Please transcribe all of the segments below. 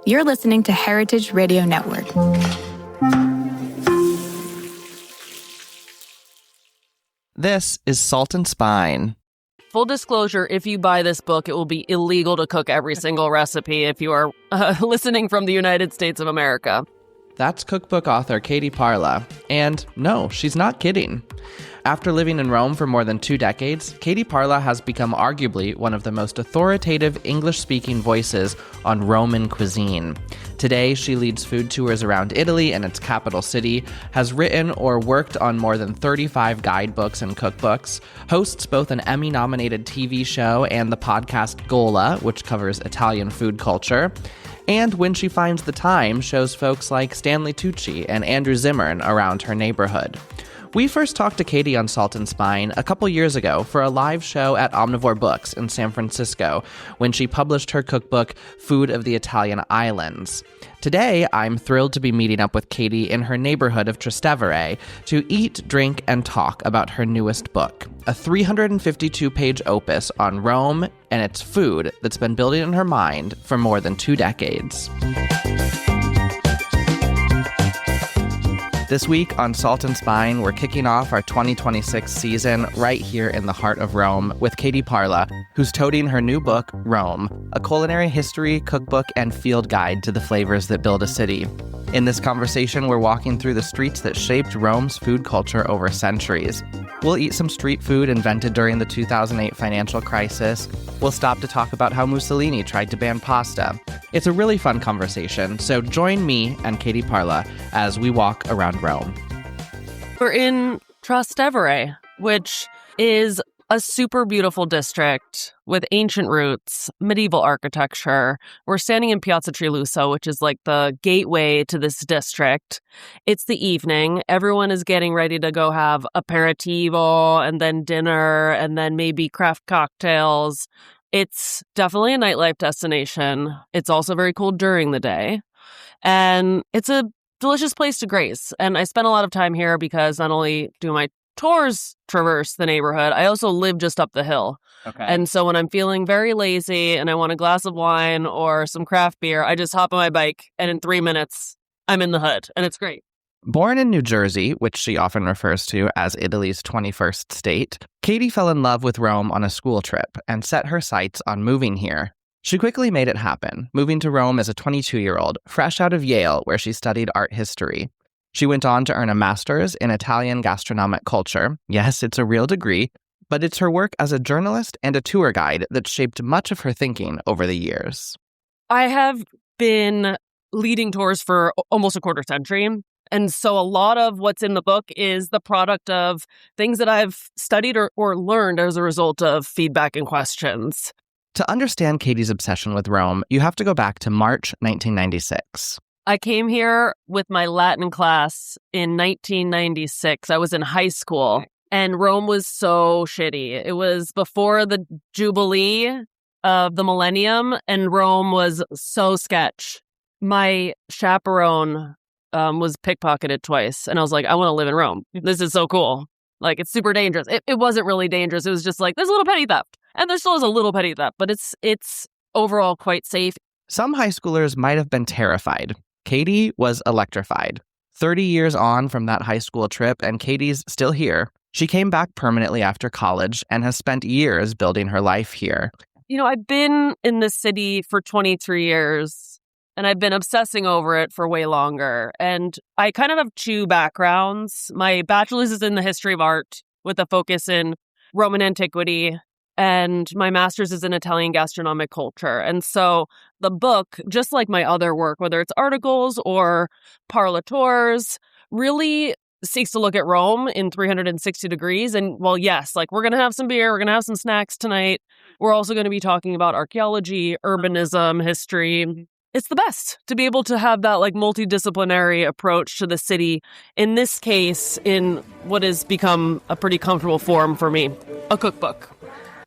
You're listening to Heritage Radio Network. This is Salt and Spine. Full disclosure, if you buy this book, it will be illegal to cook every single recipe if you are listening from the United States of America. That's cookbook author Katie Parla. And no, she's not kidding. After living in Rome for more than 2 decades, Katie Parla has become arguably one of the most authoritative English-speaking voices on Roman cuisine. Today, she leads food tours around Italy and its capital city, has written or worked on more than 35 guidebooks and cookbooks, hosts both an Emmy-nominated TV show and the podcast Gola, which covers Italian food culture, and when she finds the time, shows folks like Stanley Tucci and Andrew Zimmern around her neighborhood. We first talked to Katie on Salt and Spine a couple years ago for a live show at Omnivore Books in San Francisco when she published her cookbook, Food of the Italian Islands. Today, I'm thrilled to be meeting up with Katie in her neighborhood of Trastevere to eat, drink, and talk about her newest book, a 352-page opus on Rome and its food that's been building in her mind for more than 2 decades. This week on Salt and Spine, we're kicking off our 2026 season right here in the heart of Rome with Katie Parla, who's toting her new book, Rome, a culinary history, cookbook, and field guide to the flavors that build a city. In this conversation, we're walking through the streets that shaped Rome's food culture over centuries. We'll eat some street food invented during the 2008 financial crisis. We'll stop to talk about how Mussolini tried to ban pasta. It's a really fun conversation, so join me and Katie Parla as we walk around Rome. We're in Trastevere, which is a super beautiful district with ancient roots, medieval architecture. We're standing in Piazza Trilusso, which is like the gateway to this district. It's the evening. Everyone is getting ready to go have aperitivo and then dinner and then maybe craft cocktails. It's definitely a nightlife destination. It's also very cool during the day. And it's a delicious place to grace. And I spent a lot of time here because not only do my tours traverse the neighborhood, I also live just up the hill. Okay. And so when I'm feeling very lazy and I want a glass of wine or some craft beer, I just hop on my bike and in 3 minutes, I'm in the hood. And it's great. Born in New Jersey, which she often refers to as Italy's 21st state, Katie fell in love with Rome on a school trip and set her sights on moving here. She quickly made it happen, moving to Rome as a 22-year-old, fresh out of Yale, where she studied art history. She went on to earn a master's in Italian gastronomic culture. Yes, it's a real degree, but it's her work as a journalist and a tour guide that shaped much of her thinking over the years. I have been leading tours for almost a quarter century. And so a lot of what's in the book is the product of things that I've studied or learned as a result of feedback and questions. To understand Katie's obsession with Rome, you have to go back to March 1996. I came here with my Latin class in 1996. I was in high school, and Rome was so shitty. It was before the Jubilee of the millennium, and Rome was so sketch. My chaperone was pickpocketed twice, and I was like, I want to live in Rome. This is so cool. Like, it's super dangerous. It wasn't really dangerous. It was just like, there's a little petty theft. And there still is a little petty theft, but it's overall quite safe. Some high schoolers might have been terrified. Katie was electrified. 30 years on from that high school trip, and Katie's still here. She came back permanently after college and has spent years building her life here. You know, I've been in this city for 23 years, and I've been obsessing over it for way longer. And I kind of have 2 backgrounds. My bachelor's is in the history of art with a focus in Roman antiquity, and my master's is in Italian gastronomic culture. And so the book, just like my other work, whether it's articles or Parla tours, really seeks to look at Rome in 360 degrees. And well, yes, like we're going to have some beer, we're going to have some snacks tonight. We're also going to be talking about archaeology, urbanism, history. It's the best to be able to have that like multidisciplinary approach to the city. In this case, in what has become a pretty comfortable form for me, a cookbook.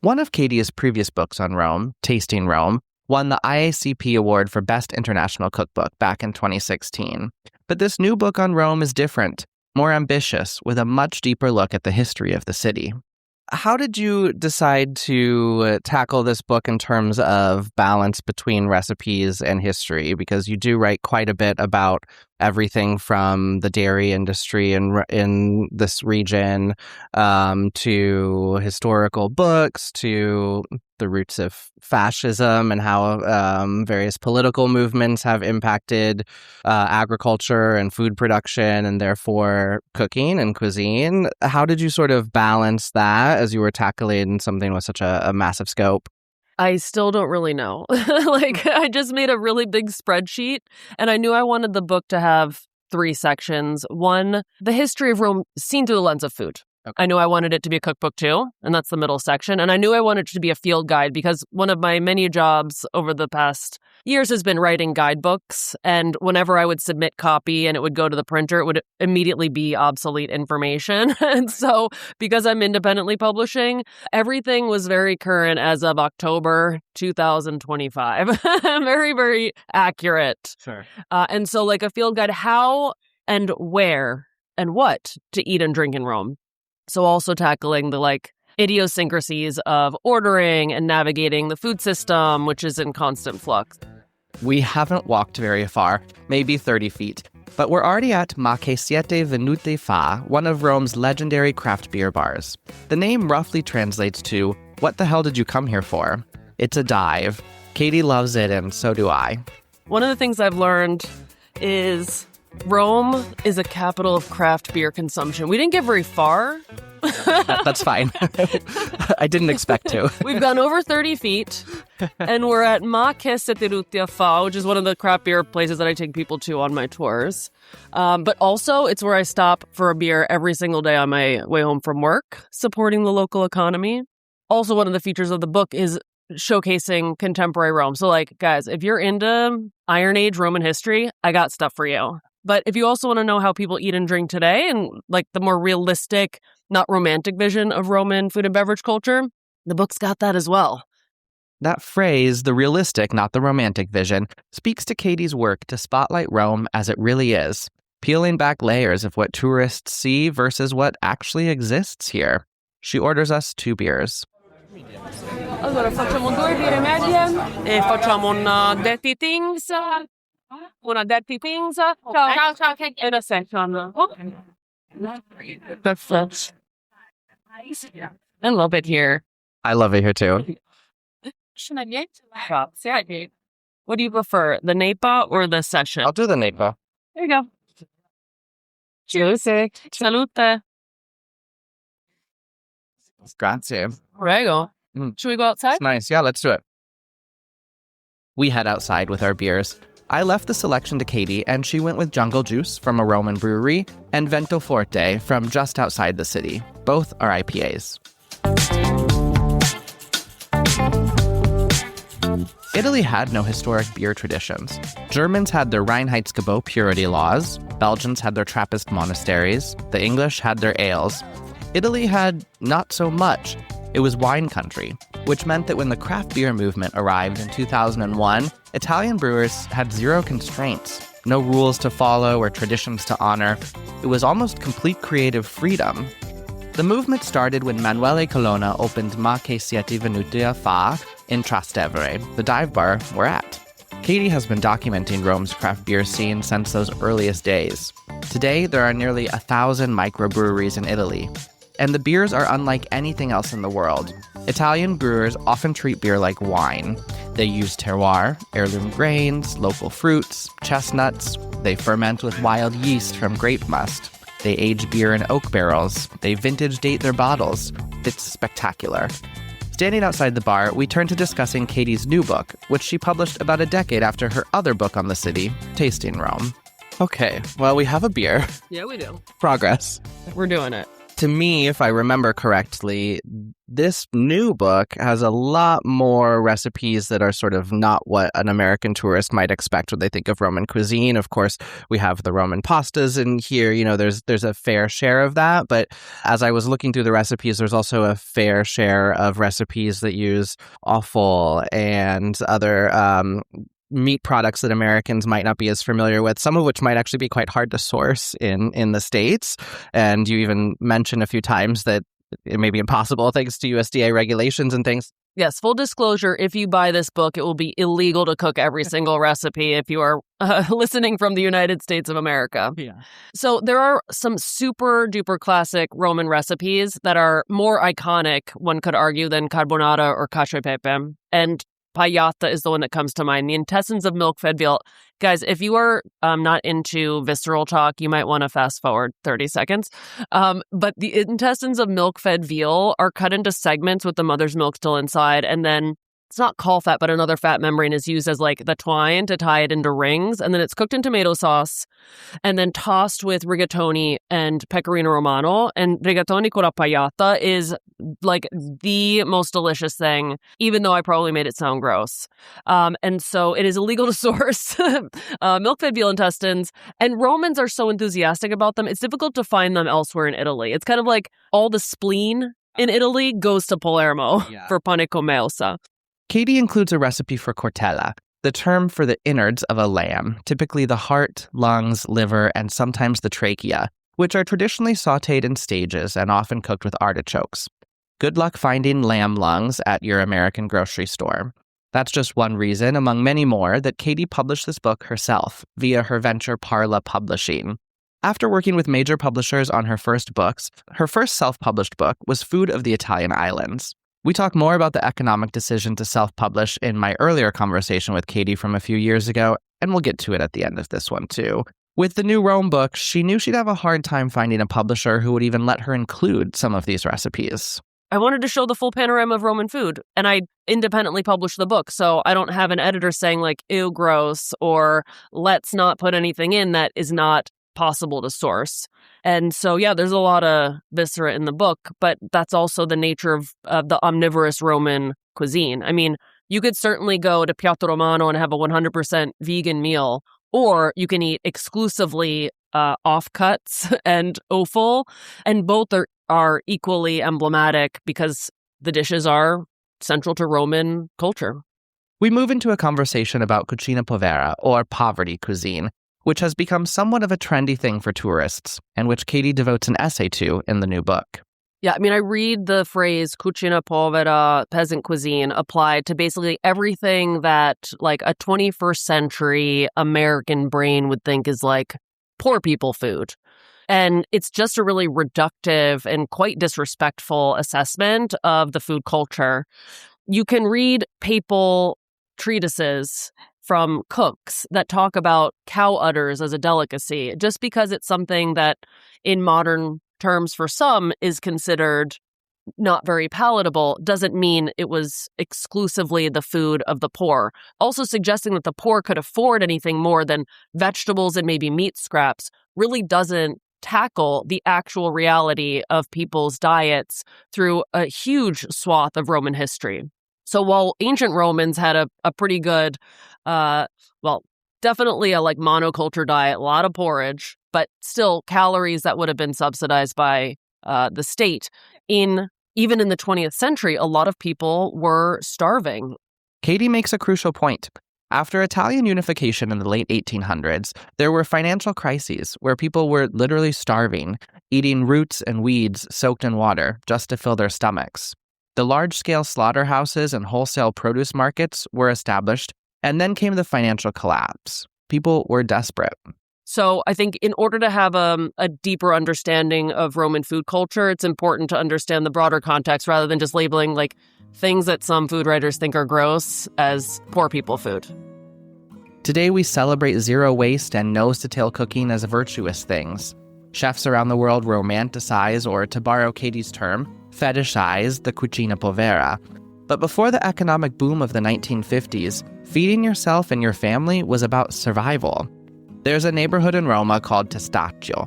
One of Katie's previous books on Rome, Tasting Rome, won the IACP Award for Best International Cookbook back in 2016. But this new book on Rome is different, more ambitious, with a much deeper look at the history of the city. how did you decide to tackle this book in terms of balance between recipes and history? Because you do write quite a bit about everything from the dairy industry in this region to historical books to the roots of fascism and how various political movements have impacted agriculture and food production and therefore cooking and cuisine. How did you sort of balance that as you were tackling something with such a massive scope? I still don't really know. I just made a really big spreadsheet, and I knew I wanted the book to have 3 sections. One, the history of Rome seen through the lens of food. Okay. I knew I wanted it to be a cookbook too, and that's the middle section. And I knew I wanted it to be a field guide because one of my many jobs over the past years has been writing guidebooks. And whenever I would submit copy and it would go to the printer, it would immediately be obsolete information. And so because I'm independently publishing, everything was very current as of October 2025. Very, very accurate. Sure. And so like a field guide, how and where and what to eat and drink in Rome. So also tackling the idiosyncrasies of ordering and navigating the food system, which is in constant flux. We haven't walked very far, maybe 30 feet, but we're already at Ma che siete venute fa, one of Rome's legendary craft beer bars. The name roughly translates to, what the hell did you come here for? It's a dive. Katie loves it, and so do I. One of the things I've learned is Rome is a capital of craft beer consumption. We didn't get very far. That's fine. I didn't expect to. We've gone over 30 feet, and we're at Ma che siete venute fa, which is one of the craft beer places that I take people to on my tours. But also, it's where I stop for a beer every single day on my way home from work, supporting the local economy. Also, one of the features of the book is showcasing contemporary Rome. So, guys, if you're into Iron Age Roman history, I got stuff for you. But if you also want to know how people eat and drink today and the more realistic, not romantic vision of Roman food and beverage culture, the book's got that as well. That phrase, the realistic, not the romantic vision, speaks to Katie's work to spotlight Rome as it really is, peeling back layers of what tourists see versus what actually exists here. She orders us 2 beers. Allora, facciamo 2 birre medie e facciamo una dirty things. Una dirty things. Ciao, in a second. Okay. That's I love it here. I love it here too. What do you prefer, the Napa or the session? I'll do the Napa. There you go. Cheers. Salute. Grazie. Prego. Should we go outside? It's nice. Yeah, let's do it. We head outside with our beers. I left the selection to Katie, and she went with Jungle Juice from a Roman brewery and Vento Forte from just outside the city. Both are IPAs. Italy had no historic beer traditions. Germans had their Reinheitsgebot purity laws. Belgians had their Trappist monasteries. The English had their ales. Italy had not so much. It was wine country, which meant that when the craft beer movement arrived in 2001, Italian brewers had 0 constraints, no rules to follow or traditions to honor. It was almost complete creative freedom. The movement started when Manuele Colonna opened Ma che siete venute fa in Trastevere, the dive bar we're at. Katie has been documenting Rome's craft beer scene since those earliest days. Today, there are nearly 1,000 microbreweries in Italy, and the beers are unlike anything else in the world. Italian brewers often treat beer like wine. They use terroir, heirloom grains, local fruits, chestnuts. They ferment with wild yeast from grape must. They age beer in oak barrels. They vintage date their bottles. It's spectacular. Standing outside the bar, we turn to discussing Katie's new book, which she published about a decade after her other book on the city, Tasting Rome. Okay, well, we have a beer. Yeah, we do. Progress. We're doing it. To me, if I remember correctly, this new book has a lot more recipes that are sort of not what an American tourist might expect when they think of Roman cuisine. Of course, we have the Roman pastas in here. You know, there's a fair share of that. But as I was looking through the recipes, there's also a fair share of recipes that use offal and other meat products that Americans might not be as familiar with, some of which might actually be quite hard to source in the States. And you even mentioned a few times that it may be impossible thanks to USDA regulations and things. Yes, full disclosure, if you buy this book, it will be illegal to cook every single recipe if you are listening from the United States of America. Yeah. So there are some super duper classic Roman recipes that are more iconic, one could argue, than carbonara or cacio e pepe. And pagliata is the one that comes to mind. The intestines of milk-fed veal. Guys, if you are not into visceral talk, you might want to fast forward 30 seconds. But the intestines of milk-fed veal are cut into segments with the mother's milk still inside, and then it's not caul fat, but another fat membrane is used as like the twine to tie it into rings, and then it's cooked in tomato sauce and then tossed with rigatoni and pecorino romano. And rigatoni con la pagliata is like the most delicious thing, even though I probably made it sound gross. And so it is illegal to source milk-fed veal intestines, and Romans are so enthusiastic about them, it's difficult to find them elsewhere in Italy. It's kind of like all the spleen in Italy goes to Palermo for pane con meosa. Katie includes a recipe for cortella, the term for the innards of a lamb, typically the heart, lungs, liver, and sometimes the trachea, which are traditionally sautéed in stages and often cooked with artichokes. Good luck finding lamb lungs at your American grocery store. That's just one reason, among many more, that Katie published this book herself via her venture Parla Publishing. After working with major publishers on her first books, her first self-published book was Food of the Italian Islands. We talk more about the economic decision to self-publish in my earlier conversation with Katie from a few years ago, and we'll get to it at the end of this one too. With the new Rome book, she knew she'd have a hard time finding a publisher who would even let her include some of these recipes. I wanted to show the full panorama of Roman food, and I independently published the book, so I don't have an editor saying like, ew, gross, or let's not put anything in that is not possible to source. And so, yeah, there's a lot of viscera in the book, but that's also the nature of the omnivorous Roman cuisine. I mean, you could certainly go to Piatto Romano and have a 100% vegan meal, or you can eat exclusively offcuts and offal, and both are equally emblematic because the dishes are central to Roman culture. We move into a conversation about cucina povera, or poverty cuisine, which has become somewhat of a trendy thing for tourists, and which Katie devotes an essay to in the new book. Yeah, I mean, I read the phrase cucina povera, peasant cuisine, applied to basically everything that like a 21st century American brain would think is like poor people food. And it's just a really reductive and quite disrespectful assessment of the food culture. You can read papal treatises from cooks that talk about cow udders as a delicacy, just because it's something that in modern terms for some is considered not very palatable doesn't mean it was exclusively the food of the poor. Also suggesting that the poor could afford anything more than vegetables and maybe meat scraps really doesn't tackle the actual reality of people's diets through a huge swath of Roman history. So while ancient Romans had a pretty good, definitely a like monoculture diet, a lot of porridge, but still calories that would have been subsidized by the state. Even in the 20th century, a lot of people were starving. Katie makes a crucial point. After Italian unification in the late 1800s, there were financial crises where people were literally starving, eating roots and weeds soaked in water just to fill their stomachs. The large-scale slaughterhouses and wholesale produce markets were established, and then came the financial collapse. People were desperate. So I think in order to have a deeper understanding of Roman food culture, it's important to understand the broader context rather than just labeling like things that some food writers think are gross as poor people food. Today we celebrate zero waste and nose-to-tail cooking as virtuous things. Chefs around the world romanticize, or to borrow Katie's term, fetishize the cucina povera. But before the economic boom of the 1950s, feeding yourself and your family was about survival. There's a neighborhood in Roma called Testaccio.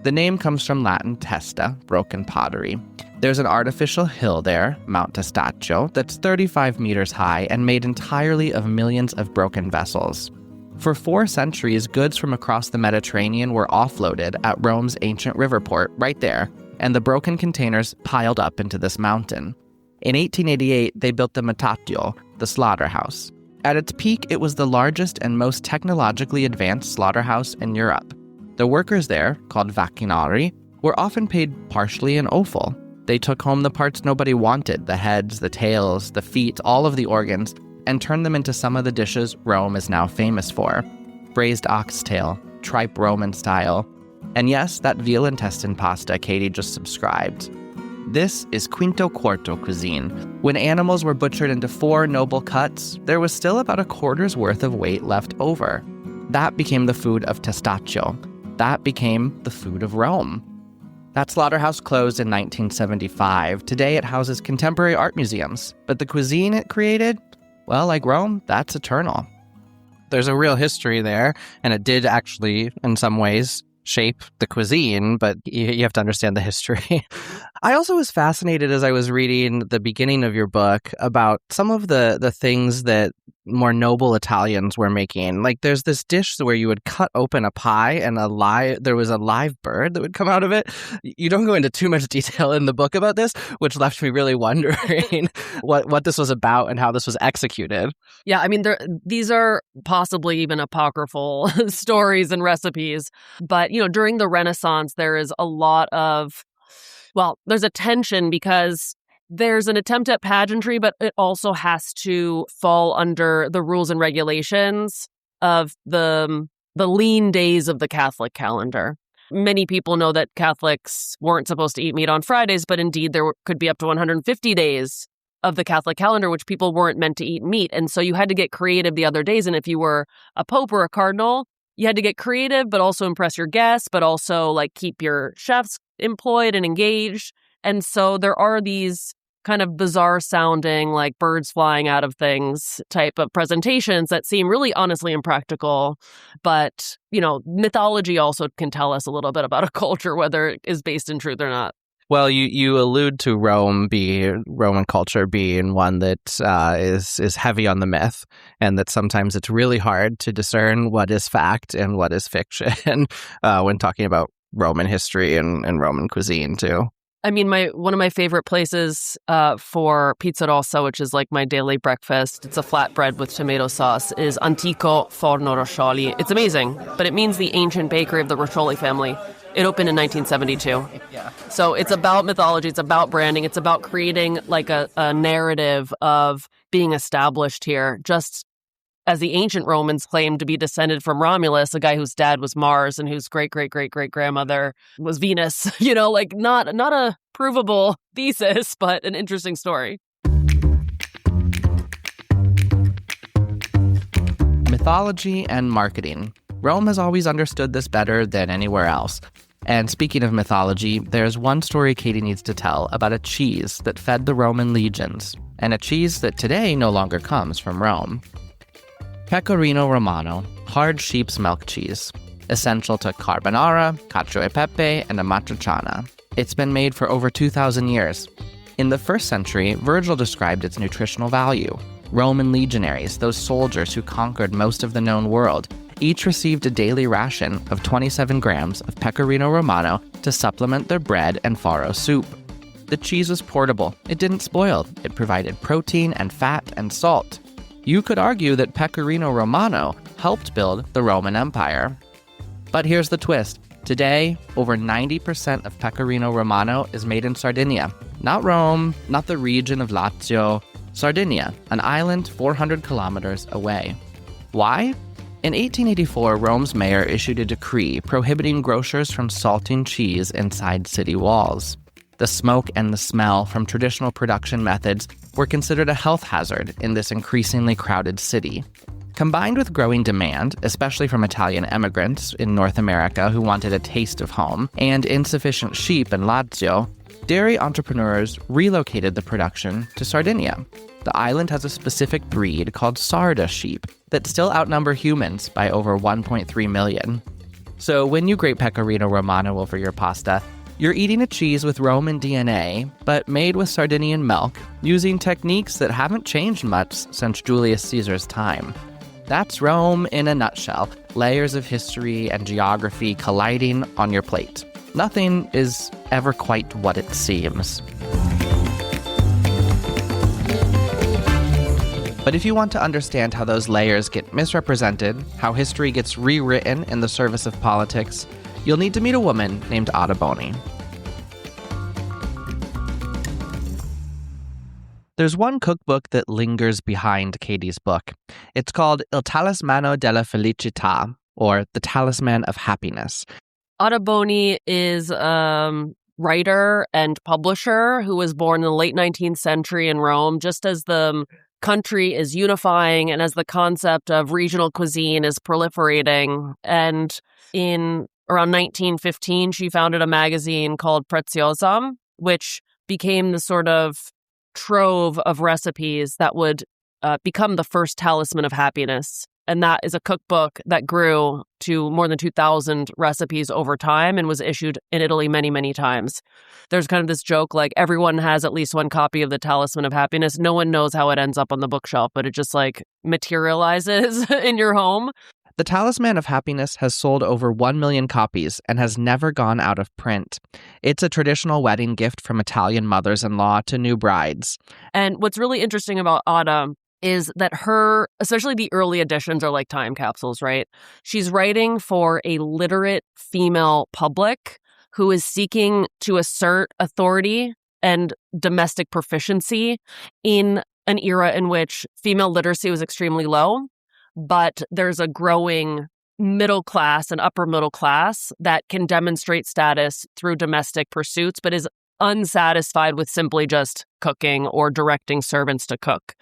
The name comes from Latin testa, broken pottery. There's an artificial hill there, Mount Testaccio, that's 35 meters high and made entirely of millions of broken vessels. For 4 centuries, goods from across the Mediterranean were offloaded at Rome's ancient river port right there, and the broken containers piled up into this mountain. In 1888, they built the Mattatio, the slaughterhouse. At its peak, it was the largest and most technologically advanced slaughterhouse in Europe. The workers there, called vaccinari, were often paid partially in offal. They took home the parts nobody wanted, the heads, the tails, the feet, all of the organs, and turned them into some of the dishes Rome is now famous for. Braised oxtail, tripe Roman style, and yes, that veal intestine pasta Katie just subscribed. This is Quinto Quarto cuisine. When animals were butchered into 4 noble cuts, there was still about a quarter's worth of weight left over. That became the food of Testaccio. That became the food of Rome. That slaughterhouse closed in 1975. Today it houses contemporary art museums. But the cuisine it created, well, like Rome, that's eternal. There's a real history there, and it did actually, in some ways, shape the cuisine, but you have to understand the history. I also was fascinated as I was reading the beginning of your book about some of the things that more noble Italians were making. Like there's this dish where you would cut open a pie and there was a live bird that would come out of it. You don't go into too much detail in the book about this, which left me really wondering what this was about and how this was executed. Yeah, I mean, these are possibly even apocryphal stories and recipes. But, during the Renaissance, there is a lot of, there's a tension because there's an attempt at pageantry, but it also has to fall under the rules and regulations of the lean days of the Catholic calendar. Many people know that Catholics weren't supposed to eat meat on Fridays, but indeed there could be up to 150 days of the Catholic calendar, which people weren't meant to eat meat. And so you had to get creative the other days. And if you were a pope or a cardinal, you had to get creative, but also impress your guests, but also keep your chefs employed and engaged. And so there are these kind of bizarre sounding, birds flying out of things type of presentations that seem really honestly impractical. But, mythology also can tell us a little bit about a culture, whether it is based in truth or not. Well, you allude to Roman culture being one that is heavy on the myth, and that sometimes it's really hard to discern what is fact and what is fiction when talking about Roman history and Roman cuisine too. I mean, one of my favorite places for pizza rossa, which is my daily breakfast, it's a flatbread with tomato sauce, is Antico Forno Roscioli. It's amazing, but it means the ancient bakery of the Roscioli family. It opened in 1972. Yeah. So it's about mythology, it's about branding, it's about creating a narrative of being established here, just as the ancient Romans claimed to be descended from Romulus, a guy whose dad was Mars and whose great-great-great-great-grandmother was Venus. Not a provable thesis, but an interesting story. Mythology and marketing. Rome has always understood this better than anywhere else. And speaking of mythology, there's one story Katie needs to tell about a cheese that fed the Roman legions, and a cheese that today no longer comes from Rome. Pecorino Romano, hard sheep's milk cheese, essential to carbonara, cacio e pepe, and amatriciana. It's been made for over 2,000 years. In the 1st century, Virgil described its nutritional value. Roman legionaries, those soldiers who conquered most of the known world, each received a daily ration of 27 grams of Pecorino Romano to supplement their bread and farro soup. The cheese was portable. It didn't spoil. It provided protein and fat and salt. You could argue that Pecorino Romano helped build the Roman Empire. But here's the twist. Today, over 90% of Pecorino Romano is made in Sardinia. Not Rome, not the region of Lazio. Sardinia, an island 400 kilometers away. Why? In 1884, Rome's mayor issued a decree prohibiting grocers from salting cheese inside city walls. The smoke and the smell from traditional production methods were considered a health hazard in this increasingly crowded city. Combined with growing demand, especially from Italian immigrants in North America who wanted a taste of home, and insufficient sheep in Lazio, dairy entrepreneurs relocated the production to Sardinia. The island has a specific breed called Sarda sheep that still outnumber humans by over 1.3 million. So when you grate Pecorino Romano over your pasta, you're eating a cheese with Roman DNA, but made with Sardinian milk, using techniques that haven't changed much since Julius Caesar's time. That's Rome in a nutshell, layers of history and geography colliding on your plate. Nothing is ever quite what it seems. But if you want to understand how those layers get misrepresented, how history gets rewritten in the service of politics, you'll need to meet a woman named Ada Boni. There's one cookbook that lingers behind Katie's book. It's called Il Talismano della Felicità, or The Talisman of Happiness. Ottoboni is a writer and publisher who was born in the late 19th century in Rome, just as the country is unifying and as the concept of regional cuisine is proliferating. And in around 1915, she founded a magazine called Preziosa, which became the sort of trove of recipes that would become the first talisman of happiness. And that is a cookbook that grew to more than 2,000 recipes over time and was issued in Italy many, many times. There's kind of this joke, like everyone has at least one copy of the Talisman of Happiness. No one knows how it ends up on the bookshelf, but it just like materializes in your home. The Talisman of Happiness has sold over 1 million copies and has never gone out of print. It's a traditional wedding gift from Italian mothers-in-law to new brides. And what's really interesting about Otta is that her, especially the early editions, are like time capsules, right? She's writing for a literate female public who is seeking to assert authority and domestic proficiency in an era in which female literacy was extremely low, but there's a growing middle class and upper middle class that can demonstrate status through domestic pursuits, but is unsatisfied with simply just cooking or directing servants to cook.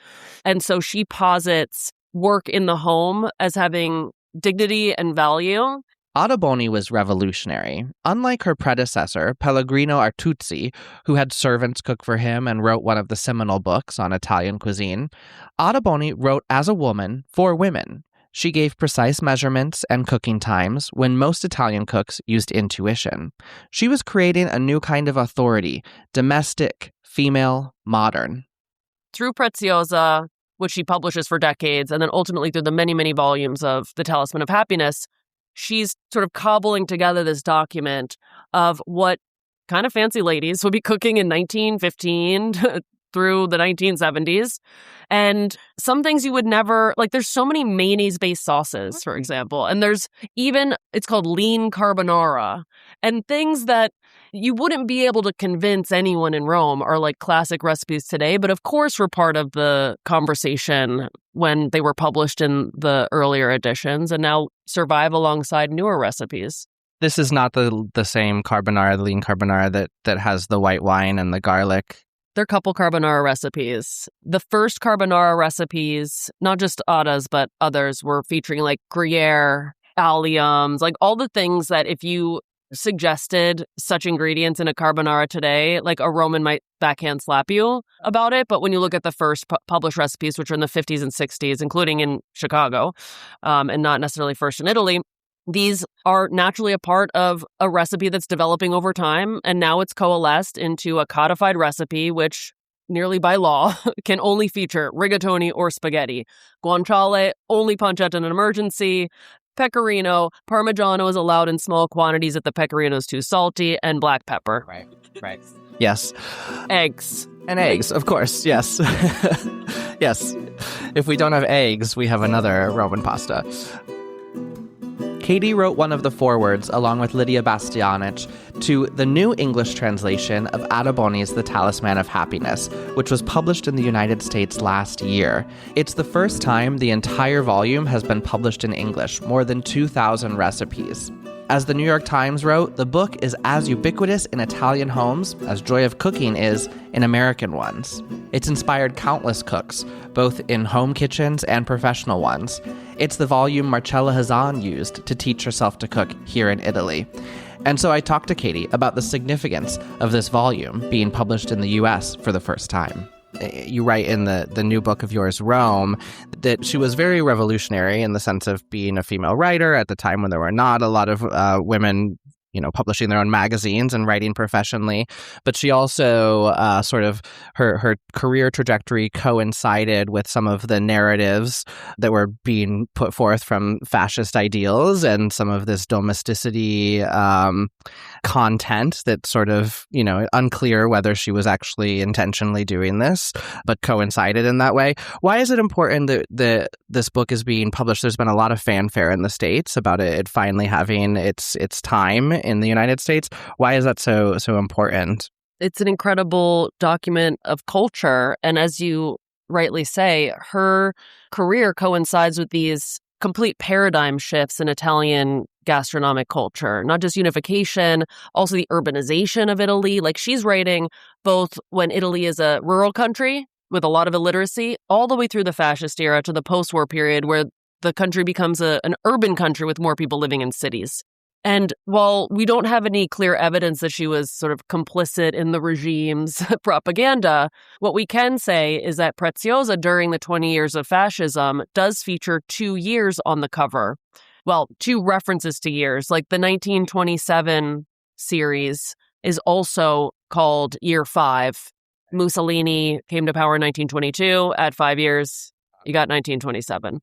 And so she posits work in the home as having dignity and value. Ottoboni was revolutionary. Unlike her predecessor, Pellegrino Artusi, who had servants cook for him and wrote one of the seminal books on Italian cuisine, Ottoboni wrote as a woman for women. She gave precise measurements and cooking times when most Italian cooks used intuition. She was creating a new kind of authority, domestic, female, modern. Through Preziosa, which she publishes for decades, and then ultimately through the many, many volumes of The Talisman of Happiness, she's sort of cobbling together this document of what kind of fancy ladies would be cooking in 1915 through the 1970s. And some things you would never, like there's so many mayonnaise-based sauces, for example. And there's even, it's called lean carbonara. And things that you wouldn't be able to convince anyone in Rome are like classic recipes today, but of course were part of the conversation when they were published in the earlier editions and now survive alongside newer recipes. This is not the same carbonara, the lean carbonara that has the white wine and the garlic. They're couple carbonara recipes. The first carbonara recipes, not just Otta's, but others, were featuring like Gruyere, alliums, like all the things that if you suggested such ingredients in a carbonara today, like a Roman might backhand slap you about it. But when you look at the first published recipes, which are in the 50s and 60s, including in Chicago, and not necessarily first in Italy, these are naturally a part of a recipe that's developing over time, and now it's coalesced into a codified recipe, which nearly by law can only feature rigatoni or spaghetti. Guanciale, only pancetta in an emergency. Pecorino, Parmigiano is allowed in small quantities if the pecorino is too salty, and black pepper. Right. Yes. Eggs. And eggs, of course, yes. Yes. If we don't have eggs, we have another Roman pasta. Katie wrote one of the forewords, along with Lydia Bastianich, to the New English translation of Ottoboni's The Talisman of Happiness, which was published in the United States last year. It's the first time the entire volume has been published in English, more than 2,000 recipes. As the New York Times wrote, the book is as ubiquitous in Italian homes as Joy of Cooking is in American ones. It's inspired countless cooks, both in home kitchens and professional ones. It's the volume Marcella Hazan used to teach herself to cook here in Italy. And so I talked to Katie about the significance of this volume being published in the U.S. for the first time. You write in the new book of yours, Rome, that she was very revolutionary in the sense of being a female writer at the time when there were not a lot of women, publishing their own magazines and writing professionally. But she also sort of her career trajectory coincided with some of the narratives that were being put forth from fascist ideals and some of this domesticity content that sort of, unclear whether she was actually intentionally doing this, but coincided in that way. Why is it important that this book is being published? There's been a lot of fanfare in the States about it finally having its time in the United States. Why is that so important? It's an incredible document of culture. And as you rightly say, her career coincides with these complete paradigm shifts in Italian gastronomic culture, not just unification, also the urbanization of Italy. Like she's writing both when Italy is a rural country with a lot of illiteracy, all the way through the fascist era to the post-war period where the country becomes an urban country with more people living in cities. And while we don't have any clear evidence that she was sort of complicit in the regime's propaganda, what we can say is that Preziosa, during the 20 years of fascism, does feature 2 years on the cover. Well, 2 references to years, like the 1927 series is also called Year 5. Mussolini came to power in 1922. Add 5 years, you got 1927.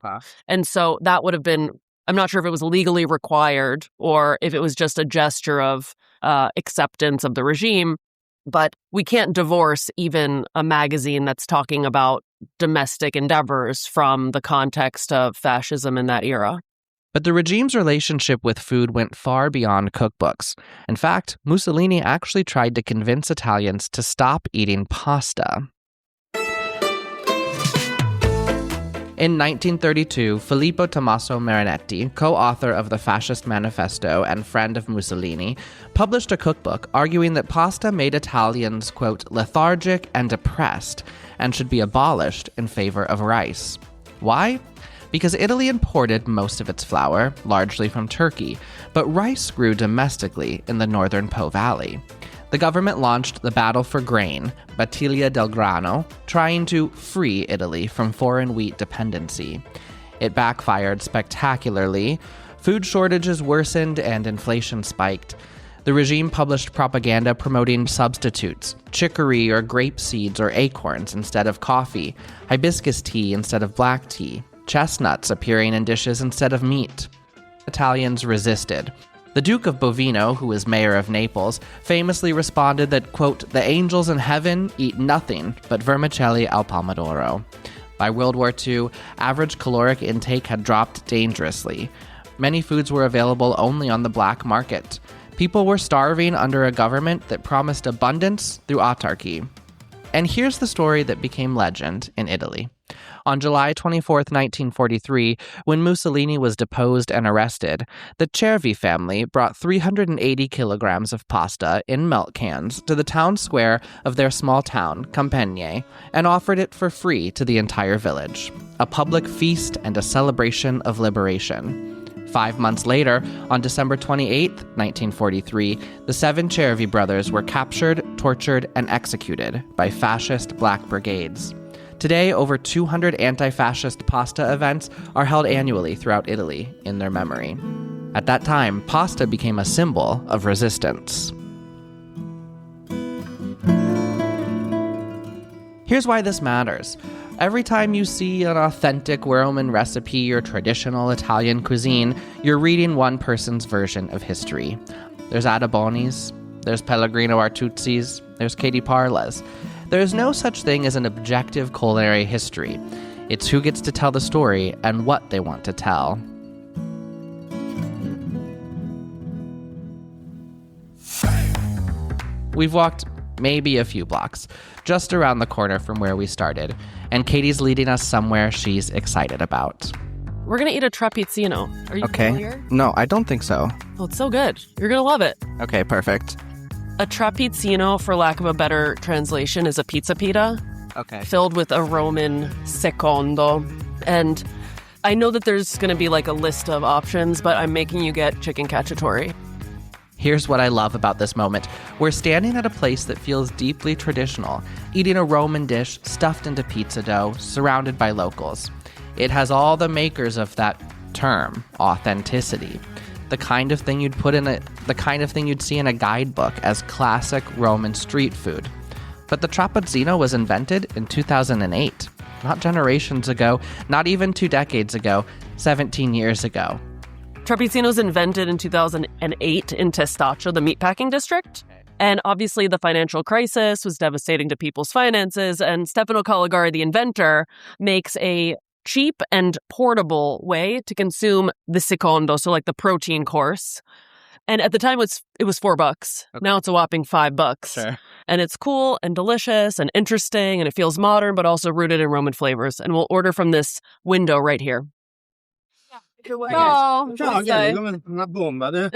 And so that would have been, I'm not sure if it was legally required or if it was just a gesture of acceptance of the regime, but we can't divorce even a magazine that's talking about domestic endeavors from the context of fascism in that era. But the regime's relationship with food went far beyond cookbooks. In fact, Mussolini actually tried to convince Italians to stop eating pasta. In 1932, Filippo Tommaso Marinetti, co-author of the Fascist Manifesto and friend of Mussolini, published a cookbook arguing that pasta made Italians, quote, lethargic and depressed and should be abolished in favor of rice. Why? Because Italy imported most of its flour, largely from Turkey, but rice grew domestically in the northern Po Valley. The government launched the Battle for Grain, Battaglia del Grano, trying to free Italy from foreign wheat dependency. It backfired spectacularly. Food shortages worsened and inflation spiked. The regime published propaganda promoting substitutes, chicory or grape seeds or acorns instead of coffee, hibiscus tea instead of black tea, chestnuts appearing in dishes instead of meat. Italians resisted. The Duke of Bovino, who was mayor of Naples, famously responded that, quote, the angels in heaven eat nothing but vermicelli al pomodoro. By World War II, average caloric intake had dropped dangerously. Many foods were available only on the black market. People were starving under a government that promised abundance through autarky. And here's the story that became legend in Italy. On July 24, 1943, when Mussolini was deposed and arrested, the Cervi family brought 380 kilograms of pasta in milk cans to the town square of their small town, Campagne, and offered it for free to the entire village. A public feast and a celebration of liberation. 5 months later, on December 28, 1943, the 7 Cervi brothers were captured, tortured, and executed by fascist black brigades. Today, over 200 anti-fascist pasta events are held annually throughout Italy in their memory. At that time, pasta became a symbol of resistance. Here's why this matters. Every time you see an authentic Roman recipe or traditional Italian cuisine, you're reading one person's version of history. There's Adaboni's, there's Pellegrino Artusi's, there's Katie Parla's. There is no such thing as an objective culinary history. It's who gets to tell the story and what they want to tell. We've walked maybe a few blocks, just around the corner from where we started, and Katie's leading us somewhere she's excited about. We're going to eat a trapezzino. Are you familiar? No, I don't think so. Oh, it's so good. You're going to love it. Okay, perfect. A trapezzino, for lack of a better translation, is a pizza pita. Okay. Filled with a Roman secondo. And I know that there's going to be like a list of options, but I'm making you get chicken cacciatore. Here's what I love about this moment. We're standing at a place that feels deeply traditional, eating a Roman dish stuffed into pizza dough, surrounded by locals. It has all the makers of that term, authenticity. The kind of thing you'd see in a guidebook as classic Roman street food. But the trapezzino was invented in 2008, not generations ago, not even 2 decades ago, 17 years ago. Trapezzino was invented in 2008 in Testaccio, the meatpacking district. And obviously the financial crisis was devastating to people's finances, and Stefano Caligari, the inventor, makes a cheap and portable way to consume the secondo, so like the protein course. And at the time, it was $4. Okay. Now it's a whopping $5. Sure. And it's cool and delicious and interesting, and it feels modern, but also rooted in Roman flavors. And we'll order from this window right here. Ciao, come una bomba.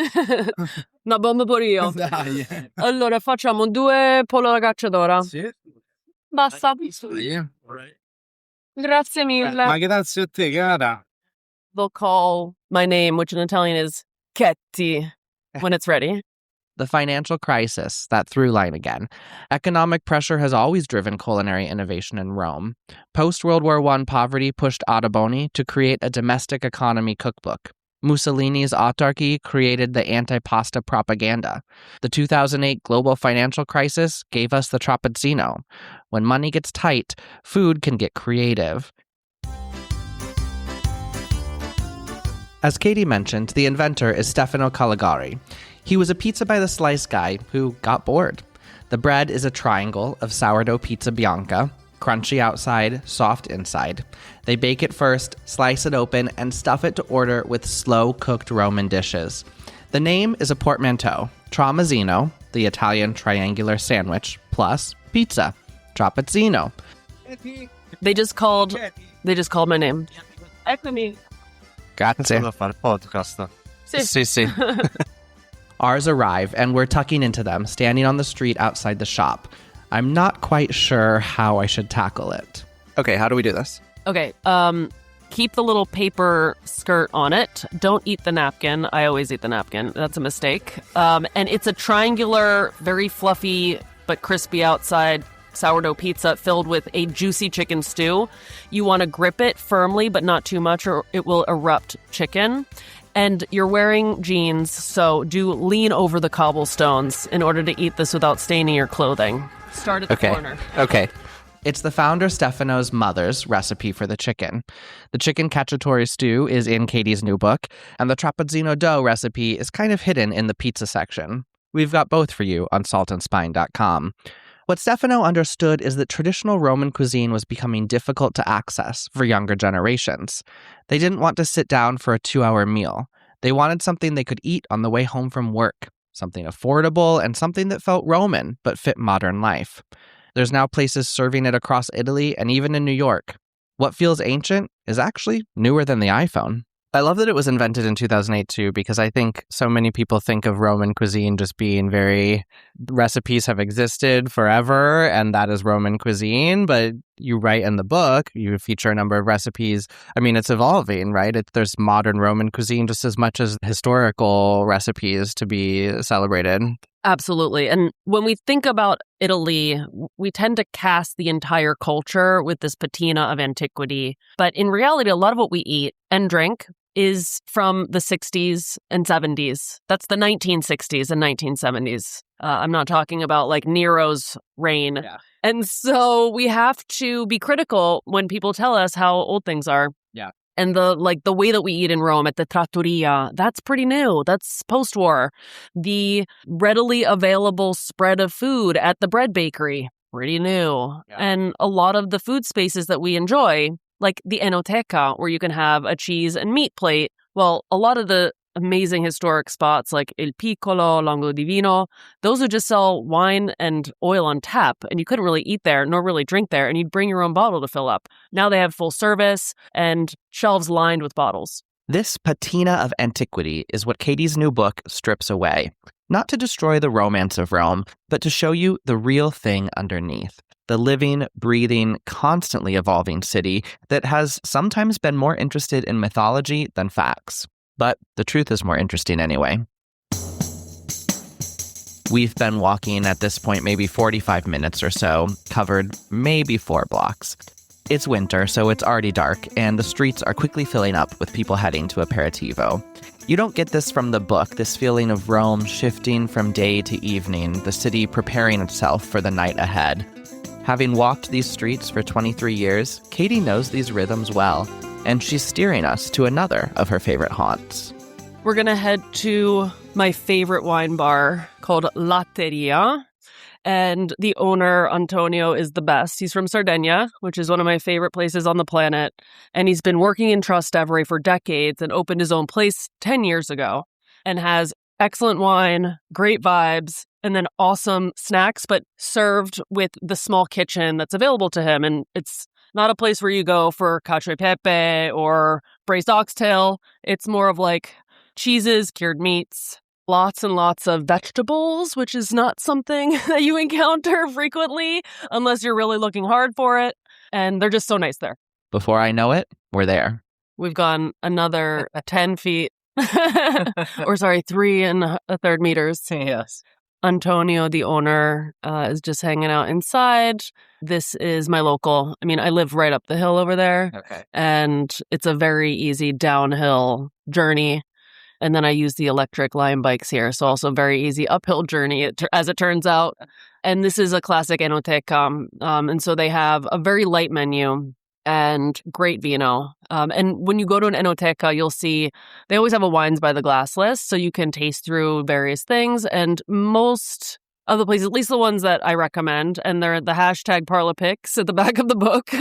Una bomba pure io. Dai. Allora, facciamo 2 pollo alla cacciatora. Sì. Basta. Dai. Grazie mille. Ma grazie a te, cara. They'll call my name, which in Italian is Chetti, when it's ready. The financial crisis, that through line again. Economic pressure has always driven culinary innovation in Rome. Post-World War I poverty pushed Ottoboni to create a domestic economy cookbook. Mussolini's autarky created the anti-pasta propaganda. The 2008 global financial crisis gave us the trapezzino. When money gets tight, food can get creative. As Katie mentioned, the inventor is Stefano Caligari. He was a pizza by the slice guy who got bored. The bread is a triangle of sourdough pizza bianca, crunchy outside, soft inside. They bake it first, slice it open, and stuff it to order with slow-cooked Roman dishes. The name is a portmanteau. Tramezzino, the Italian triangular sandwich, plus pizza, trapezzino. They just called my name. Eccomi. Grazie. Fare podcast. Sì. Ours arrive, and we're tucking into them, standing on the street outside the shop. I'm not quite sure how I should tackle it. Okay, how do we do this? Okay, keep the little paper skirt on it. Don't eat the napkin. I always eat the napkin. That's a mistake. And it's a triangular, very fluffy but crispy outside sourdough pizza filled with a juicy chicken stew. You want to grip it firmly, but not too much, or it will erupt chicken. And you're wearing jeans, so do lean over the cobblestones in order to eat this without staining your clothing. Start at the corner. Okay. It's the founder Stefano's mother's recipe for the chicken. The chicken cacciatore stew is in Katie's new book, and the trapezzino dough recipe is kind of hidden in the pizza section. We've got both for you on saltandspine.com. What Stefano understood is that traditional Roman cuisine was becoming difficult to access for younger generations. They didn't want to sit down for a 2-hour meal. They wanted something they could eat on the way home from work, something affordable and something that felt Roman but fit modern life. There's now places serving it across Italy and even in New York. What feels ancient is actually newer than the iPhone. I love that it was invented in 2008 too, because I think so many people think of Roman cuisine just being recipes have existed forever and that is Roman cuisine, but you write in the book, you feature a number of recipes. I mean, it's evolving, right? There's modern Roman cuisine just as much as historical recipes to be celebrated. Absolutely. And when we think about Italy, we tend to cast the entire culture with this patina of antiquity. But in reality, a lot of what we eat and drink is from the 60s and 70s. That's the 1960s and 1970s. I'm not talking about like Nero's reign. Yeah. And so we have to be critical when people tell us how old things are. Yeah. And the way that we eat in Rome at the trattoria, that's pretty new. That's post-war. The readily available spread of food at the bread bakery, pretty new. Yeah. And a lot of the food spaces that we enjoy, like the Enoteca, where you can have a cheese and meat plate. Well, a lot of the amazing historic spots like Il Piccolo, Longo di Vino, those would just sell wine and oil on tap, and you couldn't really eat there nor really drink there, and you'd bring your own bottle to fill up. Now they have full service and shelves lined with bottles. This patina of antiquity is what Katie's new book strips away, not to destroy the romance of Rome, but to show you the real thing underneath. The living, breathing, constantly evolving city that has sometimes been more interested in mythology than facts. But the truth is more interesting anyway. We've been walking at this point maybe 45 minutes or so, covered maybe 4 blocks. It's winter, so it's already dark, and the streets are quickly filling up with people heading to aperitivo. You don't get this from the book, this feeling of Rome shifting from day to evening, the city preparing itself for the night ahead. Having walked these streets for 23 years, Katie knows these rhythms well, and she's steering us to another of her favorite haunts. We're going to head to my favorite wine bar called Latteria, and the owner, Antonio, is the best. He's from Sardinia, which is one of my favorite places on the planet, and he's been working in Trastevere for decades and opened his own place 10 years ago and has excellent wine, great vibes, and then awesome snacks, but served with the small kitchen that's available to him. And it's not a place where you go for cacio e pepe or braised oxtail. It's more of like cheeses, cured meats, lots and lots of vegetables, which is not something that you encounter frequently unless you're really looking hard for it. And they're just so nice there. Before I know it, we're there. We've gone another 10 feet, or sorry, 3.33 meters. Yes. Antonio, the owner, is just hanging out inside. This is my local. I mean, I live right up the hill over there. Okay. And it's a very easy downhill journey. And then I use the electric Lime bikes here. So also very easy uphill journey, as it turns out. And this is a classic enoteca. And so they have a very light menu and great vino. And when you go to an enoteca, you'll see they always have a wines by the glass list, so you can taste through various things. And most of the places, at least the ones that I recommend, and they're the hashtag Parla picks at the back of the book,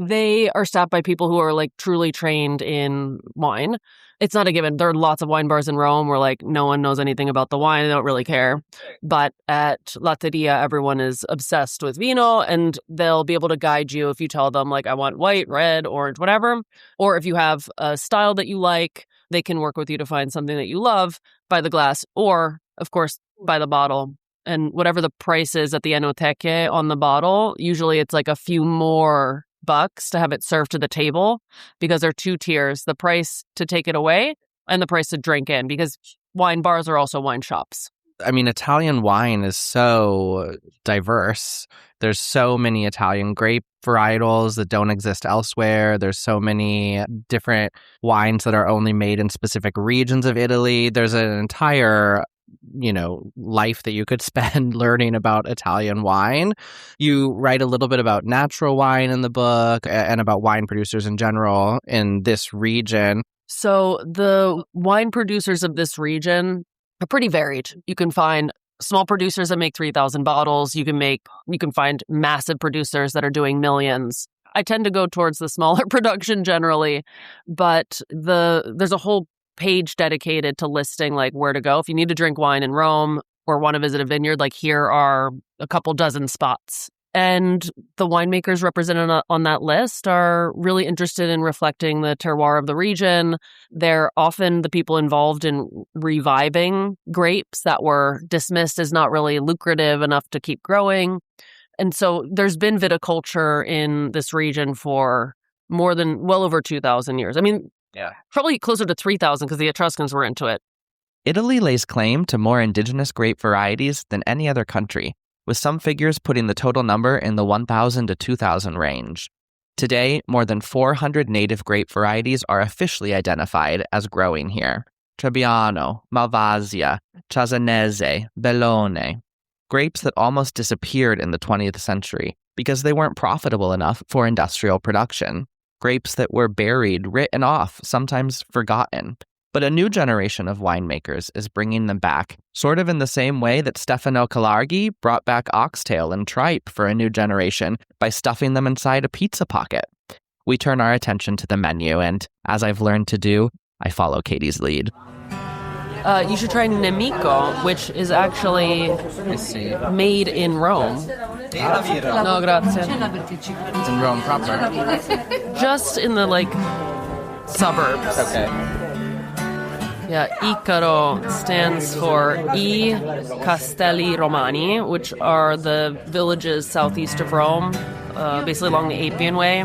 they are staffed by people who are like truly trained in wine. It's not a given. There are lots of wine bars in Rome where like no one knows anything about the wine. They don't really care. But at Latteria, everyone is obsessed with vino, and they'll be able to guide you if you tell them like, I want white, red, orange, whatever. Or if you have a style that you like, they can work with you to find something that you love by the glass or, of course, by the bottle. And whatever the price is at the enoteca on the bottle, usually it's like a few more bucks to have it served to the table, because there are two tiers, the price to take it away and the price to drink in, because wine bars are also wine shops. I mean, Italian wine is so diverse. There's so many Italian grape varietals that don't exist elsewhere. There's so many different wines that are only made in specific regions of Italy. There's an entire life that you could spend learning about Italian wine. You write a little bit about natural wine in the book and about wine producers in general in this region. So the wine producers of this region are pretty varied. You can find small producers that make 3,000 bottles. You can find massive producers that are doing millions. I tend to go towards the smaller production generally, but there's a whole page dedicated to listing like where to go. If you need to drink wine in Rome or want to visit a vineyard, like here are a couple dozen spots. And the winemakers represented on that list are really interested in reflecting the terroir of the region. They're often the people involved in reviving grapes that were dismissed as not really lucrative enough to keep growing. And so there's been viticulture in this region for well over 2,000 years. I mean, yeah, probably closer to 3,000 because the Etruscans were into it. Italy lays claim to more indigenous grape varieties than any other country, with some figures putting the total number in the 1,000 to 2,000 range. Today, more than 400 native grape varieties are officially identified as growing here. Trebbiano, Malvasia, Ciasanese, Bellone. Grapes that almost disappeared in the 20th century because they weren't profitable enough for industrial production. Grapes that were buried, written off, sometimes forgotten. But a new generation of winemakers is bringing them back, sort of in the same way that Stefano Calargi brought back oxtail and tripe for a new generation by stuffing them inside a pizza pocket. We turn our attention to the menu, and as I've learned to do, I follow Katie's lead. You should try Nemico, which is actually made in Rome. No, grazie. It's in Rome proper. Just in the, suburbs. Okay. Yeah, Icaro stands for I Castelli Romani, which are the villages southeast of Rome, basically along the Appian Way,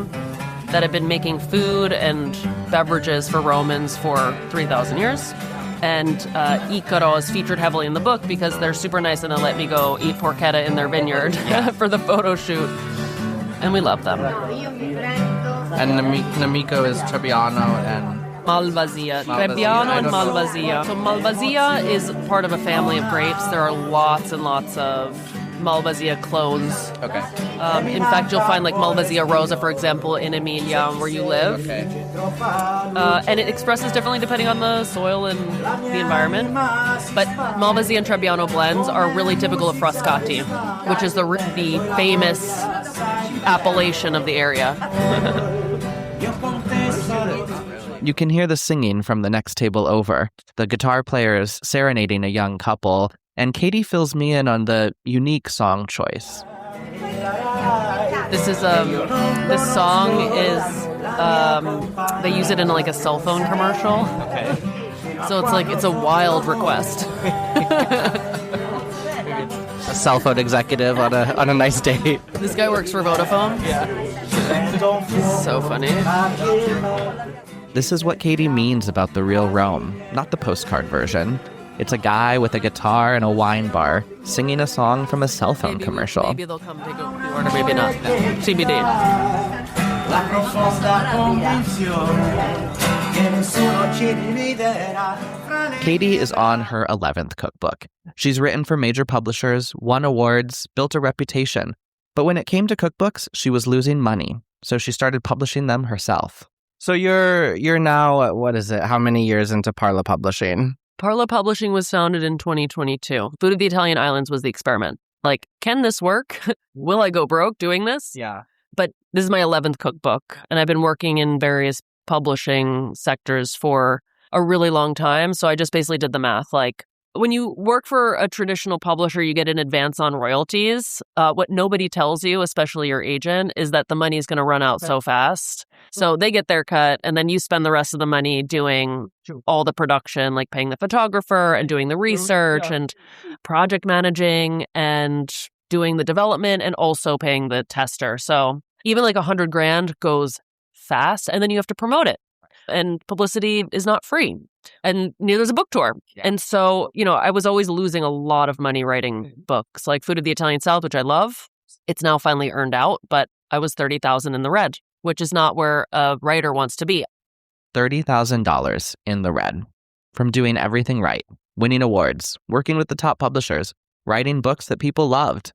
that have been making food and beverages for Romans for 3,000 years. And Icaro is featured heavily in the book because they're super nice and they let me go eat porchetta in their vineyard for the photo shoot. And we love them. And Nemico is Trebbiano and... Malvasia. Trebbiano and Malvasia. So Malvasia is part of a family of grapes. There are lots and lots of Malvasia clones. Okay. In fact, you'll find Malvasia rosa, for example, in Emilia, where you live. Okay. And it expresses differently depending on the soil and the environment. But Malvasia and Trebbiano blends are really typical of Frascati, which is the famous appellation of the area. You can hear the singing from the next table over, the guitar players serenading a young couple, and Katie fills me in on the unique song choice. This song is, they use it in like a cell phone commercial. Okay. So it's a wild request. A cell phone executive on a nice date. This guy works for Vodafone. Yeah. So funny. This is what Katie means about the real Rome, not the postcard version. It's a guy with a guitar and a wine bar singing a song from a cell phone commercial. Maybe they'll come take a order, maybe not. TBD. Katie is on her 11th cookbook. She's written for major publishers, won awards, built a reputation. But when it came to cookbooks, she was losing money, so she started publishing them herself. So you're now, what is it, how many years into Parla publishing? Parla Publishing was founded in 2022. Food of the Italian Islands was the experiment. Like, can this work? Will I go broke doing this? Yeah. But this is my 11th cookbook, and I've been working in various publishing sectors for a really long time. So I just basically did the math. Like, when you work for a traditional publisher, you get an advance on royalties. What nobody tells you, especially your agent, is that the money is going to run out so fast. So they get their cut, and then you spend the rest of the money doing all the production, like paying the photographer and doing the research and project managing and doing the development and also paying the tester. So even like $100,000 goes fast, and then you have to promote it. And publicity is not free. And neither is a book tour. Yeah. And so, I was always losing a lot of money writing books, like Food of the Italian South, which I love. It's now finally earned out, but I was $30,000 in the red, which is not where a writer wants to be. $30,000 in the red. From doing everything right, winning awards, working with the top publishers, writing books that people loved.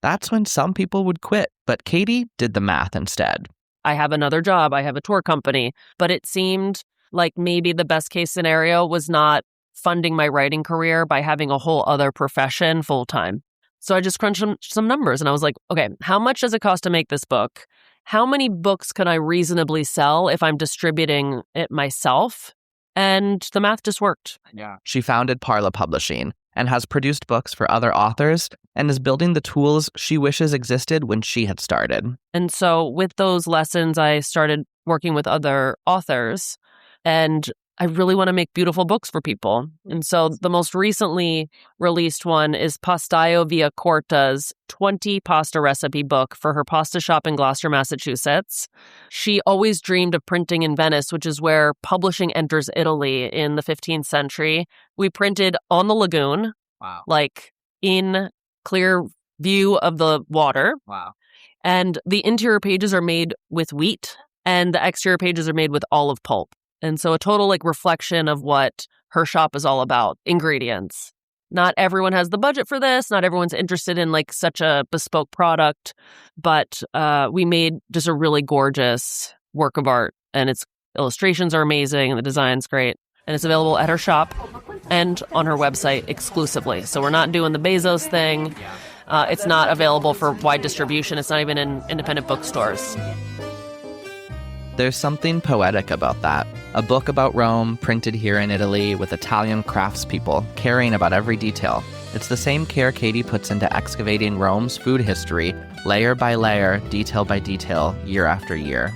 That's when some people would quit, but Katie did the math instead. I have another job, I have a tour company, but it seemed like maybe the best case scenario was not funding my writing career by having a whole other profession full time. So I just crunched some numbers and I was like, okay, how much does it cost to make this book? How many books can I reasonably sell if I'm distributing it myself? And the math just worked. Yeah. She founded Parla Publishing and has produced books for other authors and is building the tools she wishes existed when she had started. And so with those lessons, I started working with other authors, and I really want to make beautiful books for people. And so the most recently released one is Pastaio Via Corta's 20 pasta recipe book for her pasta shop in Gloucester, Massachusetts. She always dreamed of printing in Venice, which is where publishing enters Italy in the 15th century. We printed on the lagoon, like in clear view of the water. Wow. And the interior pages are made with wheat, and the exterior pages are made with olive pulp. And so a total reflection of what her shop is all about, ingredients. Not everyone has the budget for this. Not everyone's interested in such a bespoke product, but we made just a really gorgeous work of art, and its illustrations are amazing and the design's great. And it's available at her shop and on her website exclusively. So we're not doing the Bezos thing. It's not available for wide distribution. It's not even in independent bookstores. There's something poetic about that. A book about Rome, printed here in Italy with Italian craftspeople, caring about every detail. It's the same care Katie puts into excavating Rome's food history, layer by layer, detail by detail, year after year.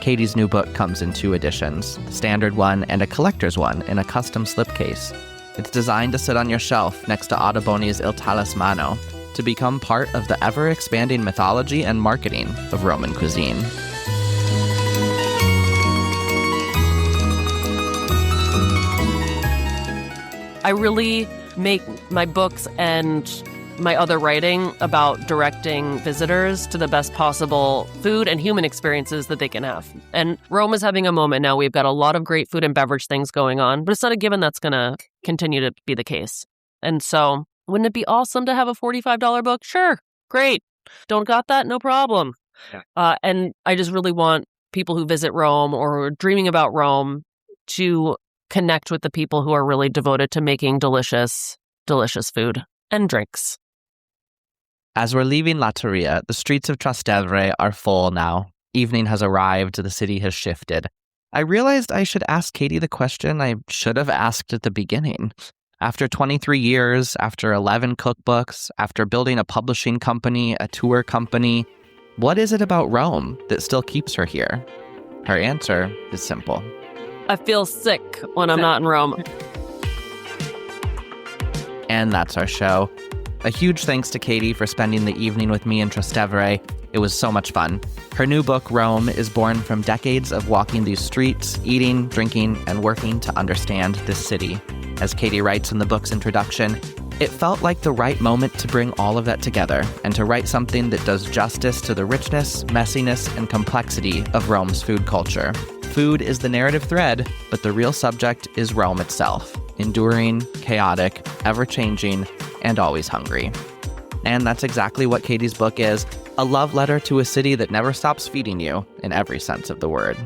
Katie's new book comes in 2 editions, the standard one and a collector's one in a custom slipcase. It's designed to sit on your shelf next to Ottoboni's Il Talismano, to become part of the ever-expanding mythology and marketing of Roman cuisine. I really make my books and my other writing about directing visitors to the best possible food and human experiences that they can have. And Rome is having a moment now. We've got a lot of great food and beverage things going on, but it's not a given that's going to continue to be the case. And so wouldn't it be awesome to have a $45 book? Sure. Great. Don't got that? No problem. Yeah. And I just really want people who visit Rome or who are dreaming about Rome to connect with the people who are really devoted to making delicious, delicious food and drinks. As we're leaving Latteria, the streets of Trastevere are full now. Evening has arrived, the city has shifted. I realized I should ask Katie the question I should have asked at the beginning. After 23 years, after 11 cookbooks, after building a publishing company, a tour company, what is it about Rome that still keeps her here? Her answer is simple. I feel sick when I'm not in Rome. And that's our show. A huge thanks to Katie for spending the evening with me in Trastevere. It was so much fun. Her new book, Rome, is born from decades of walking these streets, eating, drinking, and working to understand this city. As Katie writes in the book's introduction, it felt like the right moment to bring all of that together and to write something that does justice to the richness, messiness, and complexity of Rome's food culture. Food is the narrative thread, but the real subject is Rome itself, enduring, chaotic, ever-changing, and always hungry. And that's exactly what Katie's book is, a love letter to a city that never stops feeding you in every sense of the word.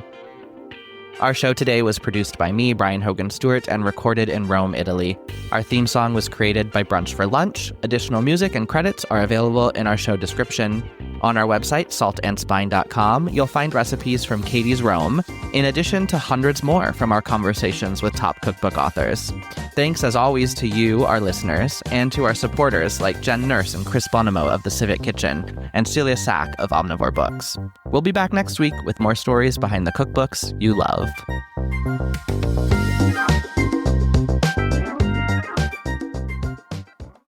Our show today was produced by me, Brian Hogan Stewart, and recorded in Rome, Italy. Our theme song was created by Brunch for Lunch. Additional music and credits are available in our show description. On our website, saltandspine.com, you'll find recipes from Katie's Rome, in addition to hundreds more from our conversations with top cookbook authors. Thanks, as always, to you, our listeners, and to our supporters like Jen Nurse and Chris Bonimo of The Civic Kitchen, and Celia Sack of Omnivore Books. We'll be back next week with more stories behind the cookbooks you love.